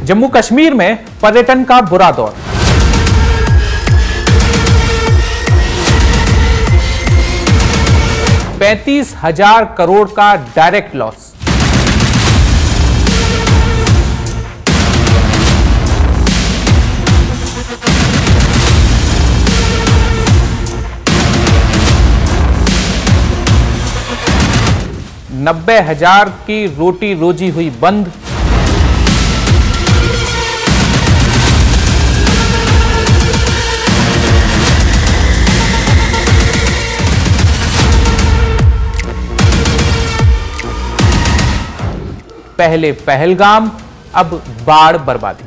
जम्मू कश्मीर में पर्यटन का बुरा दौर। $35,000 करोड़ का डायरेक्ट लॉस। $90,000 की रोटी रोजी हुई बंद। पहले पहलगाम, अब बाढ़ बर्बादी।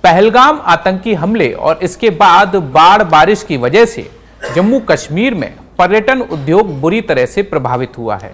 पहलगाम आतंकी हमले और इसके बाद बाढ़ बारिश की वजह से जम्मू कश्मीर में पर्यटन उद्योग बुरी तरह से प्रभावित हुआ है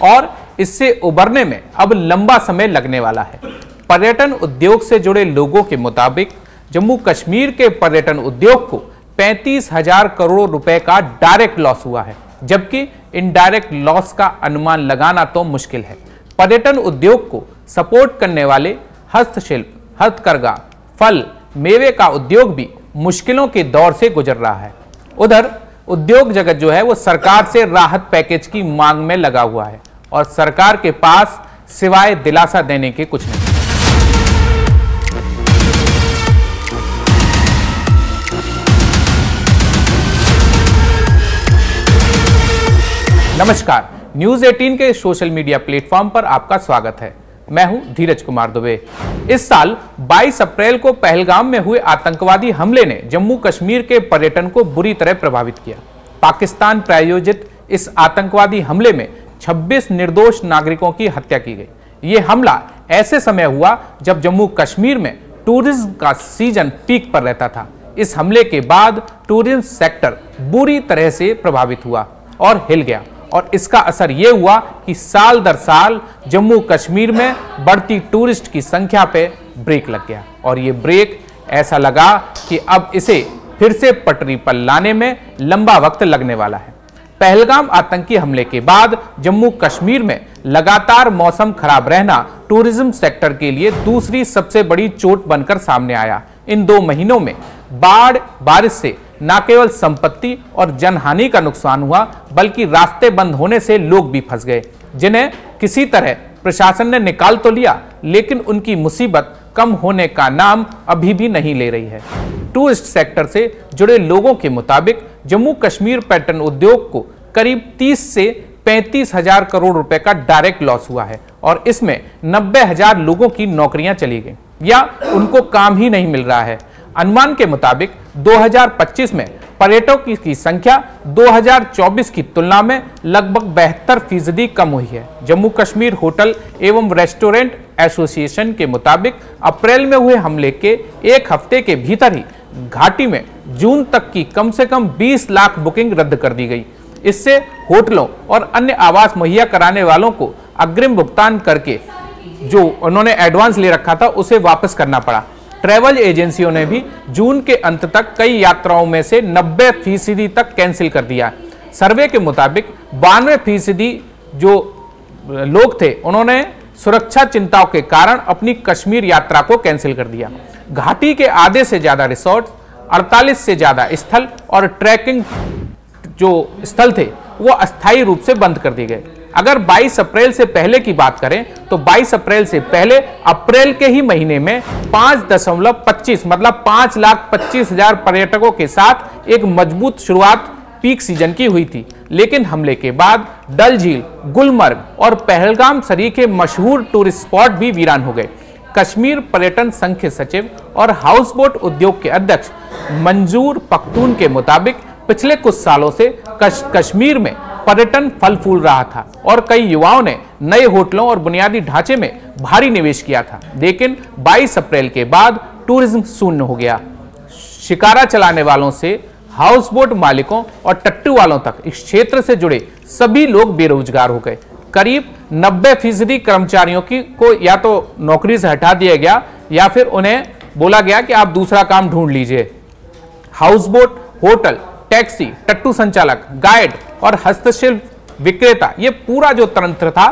और इससे उबरने में अब लंबा समय लगने वाला है। पर्यटन उद्योग से जुड़े लोगों के मुताबिक जम्मू कश्मीर के पर्यटन उद्योग को 35,000 करोड़ रुपए का डायरेक्ट लॉस हुआ है, जबकि इनडायरेक्ट लॉस का अनुमान लगाना तो मुश्किल है। पर्यटन उद्योग को सपोर्ट करने वाले हस्तशिल्प, हथकरघा, फल, मेवे का उद्योग भी मुश्किलों के दौर से गुजर रहा है। उधर उद्योग जगत जो है वो सरकार से राहत पैकेज की मांग में लगा हुआ है और सरकार के पास सिवाय दिलासा देने के कुछ नहीं। नमस्कार, न्यूज 18 के सोशल मीडिया प्लेटफॉर्म पर आपका स्वागत है। मैं हूं धीरज कुमार दुबे। इस साल 22 अप्रैल को पहलगाम में हुए आतंकवादी हमले ने जम्मू कश्मीर के पर्यटन को बुरी तरह प्रभावित किया। पाकिस्तान प्रायोजित इस आतंकवादी हमले में 26 निर्दोष नागरिकों की हत्या की गई। यह हमला ऐसे समय हुआ जब जम्मू कश्मीर में टूरिज्म का सीजन पीक पर रहता था। इस हमले के बाद टूरिज्म सेक्टर बुरी तरह से प्रभावित हुआ और हिल गया और इसका असर यह हुआ कि साल दर साल जम्मू कश्मीर में बढ़ती टूरिस्ट की संख्या पे ब्रेक लग गया और ये ब्रेक ऐसा लगा कि अब इसे फिर से पटरी पर लाने में लंबा वक्त लगने वाला है। पहलगाम आतंकी हमले के बाद जम्मू कश्मीर में लगातार मौसम खराब रहना टूरिज्म सेक्टर के लिए दूसरी सबसे बड़ी चोट बनकर सामने आया। इन 2 महीनों में बाढ़ बारिश से न केवल संपत्ति और जनहानि का नुकसान हुआ, बल्कि रास्ते बंद होने से लोग भी फंस गए, जिन्हें किसी तरह प्रशासन ने निकाल तो लिया, लेकिन उनकी मुसीबत कम होने का नाम अभी भी नहीं ले रही है। टूरिस्ट सेक्टर से जुड़े लोगों के मुताबिक जम्मू कश्मीर पर्यटन उद्योग को करीब 30 से 35,000 करोड़ रुपए का डायरेक्ट लॉस हुआ है और इसमें 90,000 लोगों की नौकरियां चली गई या उनको काम ही नहीं मिल रहा है। अनुमान के मुताबिक 2025 में पर्यटकों की संख्या 2024 की तुलना में लगभग 72% कम हुई है। जम्मू कश्मीर होटल एवं रेस्टोरेंट एसोसिएशन के मुताबिक अप्रैल में हुए हमले के 1 हफ्ते के भीतर ही घाटी में जून तक की कम से कम 20 लाख बुकिंग रद्द कर दी गई। इससे होटलों और अन्य आवास मुहैया कराने वालों को अग्रिम भुगतान करके जो उन्होंने एडवांस ले रखा था उसे वापस करना पड़ा। ट्रैवल एजेंसियों ने भी जून के अंत तक कई यात्राओं में से 90% तक कैंसिल कर दिया। सर्वे के मुताबिक 92% जो लोग थे उन्होंने सुरक्षा चिंताओं के कारण अपनी कश्मीर यात्रा को कैंसिल कर दिया। घाटी के आधे से ज्यादा रिसोर्ट, 48 से ज्यादा स्थल और ट्रैकिंग जो स्थल थे वो अस्थायी रूप से बंद कर दिए गए। अगर 22 अप्रैल से पहले की बात करें तो 22 अप्रैल से पहले अप्रैल के ही महीने में 5.25 मतलब 5,25,000 पर्यटकों के साथ एक मजबूत शुरुआत पीक सीजन की हुई थी, लेकिन हमले के बाद डल झील, गुलमर्ग और पहलगाम सरीखे मशहूर टूरिस्ट स्पॉट भी वीरान हो गए। कश्मीर पर्यटन संघ के सचिव और हाउस बोट उद्योग के अध्यक्ष मंजूर पख्तून के मुताबिक पिछले कुछ सालों से कश्मीर में पर्यटन फल फूल रहा था और कई युवाओं ने नए होटलों और बुनियादी ढांचे में भारी निवेश किया था, लेकिन 22 अप्रैल के बाद टूरिज्म शून्य हो गया। शिकारा चलाने वालों से हाउस बोट मालिकों और टट्टू वालों तक इस क्षेत्र से जुड़े सभी लोग बेरोजगार हो गए। करीब 90% कर्मचारियों को या तो नौकरी से हटा दिया गया या फिर उन्हें बोला गया कि आप दूसरा काम ढूंढ लीजिए। हाउस बोट, होटल, टैक्सी, टट्टू संचालक, गाइड और हस्तशिल्प विक्रेता, ये पूरा जो तंत्र था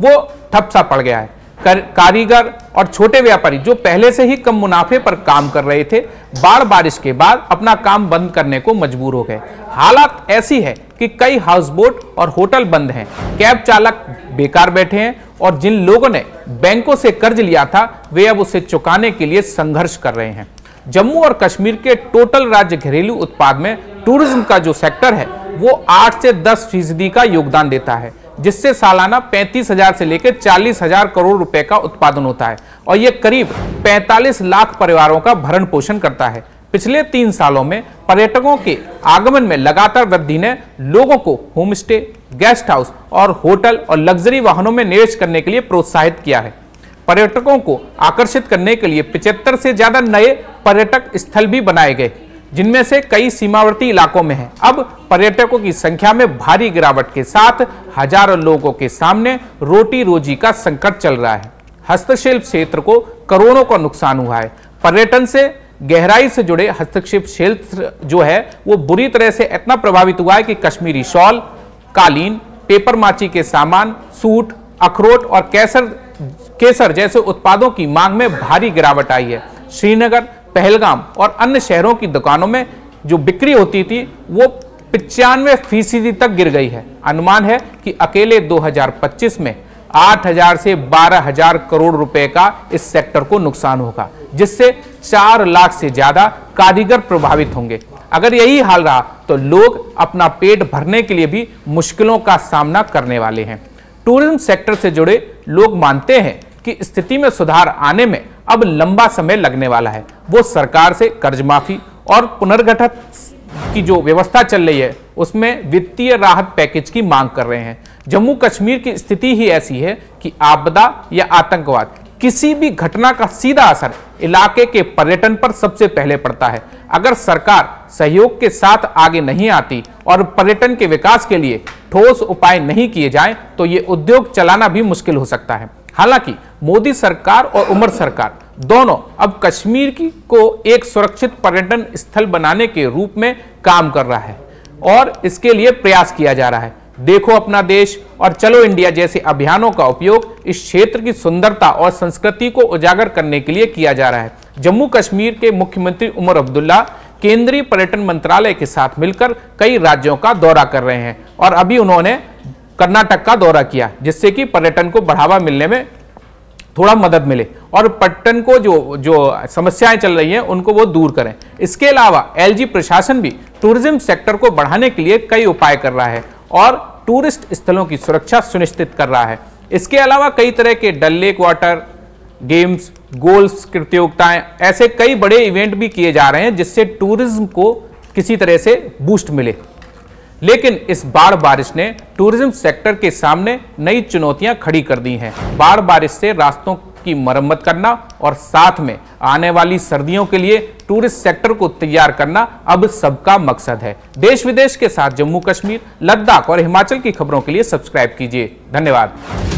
वो ठप सा पड़ गया है। कारीगर और छोटे व्यापारी जो पहले से ही कम मुनाफे पर काम कर रहे थे, बाढ़ बारिश के बाद अपना काम बंद करने को मजबूर हो गए। हालात ऐसी है कि कई हाउस बोट और होटल बंद हैं, कैब चालक बेकार बैठे हैं और जिन लोगों ने बैंकों से कर्ज लिया था वे अब उसे चुकाने के लिए संघर्ष कर रहे हैं। जम्मू और कश्मीर के टोटल राज्य घरेलू उत्पाद में टूरिज्म का जो सेक्टर है वो 8 से 10% का योगदान देता है, जिससे सालाना 35,000 से लेकर 40,000 करोड़ रुपए का उत्पादन होता है और यह करीब 45 लाख परिवारों का भरण पोषण करता है। पिछले 3 सालों में पर्यटकों के आगमन में लगातार वृद्धि ने लोगों को होम स्टे, गेस्ट हाउस और होटल और लग्जरी वाहनों में निवेश करने के लिए प्रोत्साहित किया है। पर्यटकों को आकर्षित करने के लिए 75 से ज्यादा नए पर्यटक स्थल भी बनाए गए, जिनमें से कई सीमावर्ती इलाकों में हैं। अब पर्यटकों की संख्या में भारी गिरावट के साथ हजारों लोगों के सामने रोटी रोजी का संकट चल रहा है। हस्तशिल्प क्षेत्र को करोड़ों का नुकसान हुआ है। पर्यटन से गहराई से जुड़े हस्तशिल्प क्षेत्र जो है वो बुरी तरह से इतना प्रभावित हुआ है कि कश्मीरी शॉल, कालीन, पेपर माची के सामान, सूट, अखरोट और केसर जैसे उत्पादों की मांग में भारी गिरावट आई है। श्रीनगर, पहलगाम और अन्य शहरों की दुकानों में जो बिक्री होती थी वो 95% तक गिर गई है। अनुमान है कि अकेले 2025 में 8,000 से 12,000 करोड़ रुपए का इस सेक्टर को नुकसान होगा, जिससे 4 लाख से ज्यादा कारीगर प्रभावित होंगे। अगर यही हाल रहा तो लोग अपना पेट भरने के लिए भी मुश्किलों का सामना करने वाले हैं। टूरिज्म सेक्टर से जुड़े लोग मानते हैं कि स्थिति में सुधार आने में अब लंबा समय लगने वाला है। वो सरकार से कर्ज माफी और पुनर्गठन की जो व्यवस्था चल रही है उसमें वित्तीय राहत पैकेज की मांग कर रहे हैं। जम्मू कश्मीर की स्थिति ही ऐसी है कि आपदा या आतंकवाद किसी भी घटना का सीधा असर इलाके के पर्यटन पर सबसे पहले पड़ता है। अगर सरकार सहयोग के साथ आगे नहीं आती और पर्यटन के विकास के लिए ठोस उपाय नहीं किए जाएं तो ये उद्योग चलाना भी मुश्किल हो सकता है। हालांकि मोदी सरकार और उमर सरकार दोनों अब कश्मीर को एक सुरक्षित पर्यटन स्थल बनाने के रूप में काम कर रहा है और इसके लिए प्रयास किया जा रहा है। देखो अपना देश और चलो इंडिया जैसे अभियानों का उपयोग इस क्षेत्र की सुंदरता और संस्कृति को उजागर करने के लिए किया जा रहा है। जम्मू कश्मीर के मुख्यमंत्री उमर अब्दुल्ला केंद्रीय पर्यटन मंत्रालय के साथ मिलकर कई राज्यों का दौरा कर रहे हैं और अभी उन्होंने कर्नाटक का दौरा किया, जिससे कि पर्यटन को बढ़ावा मिलने में थोड़ा मदद मिले और पर्यटन को जो समस्याएं चल रही हैं उनको वो दूर करें। इसके अलावा एलजी प्रशासन भी टूरिज्म सेक्टर को बढ़ाने के लिए कई उपाय कर रहा है और टूरिस्ट स्थलों की सुरक्षा सुनिश्चित कर रहा है। इसके अलावा कई तरह के डल लेक वाटर गेम्स, गोल्फ प्रतियोगिताएं, ऐसे कई बड़े इवेंट भी किए जा रहे हैं जिससे टूरिज्म को किसी तरह से बूस्ट मिले। लेकिन इस बाढ़ बारिश ने टूरिज्म सेक्टर के सामने नई चुनौतियां खड़ी कर दी हैं। बाढ़ बारिश से रास्तों की मरम्मत करना और साथ में आने वाली सर्दियों के लिए टूरिस्ट सेक्टर को तैयार करना अब सबका मकसद है। देश विदेश के साथ जम्मू कश्मीर, लद्दाख और हिमाचल की खबरों के लिए सब्सक्राइब कीजिए। धन्यवाद।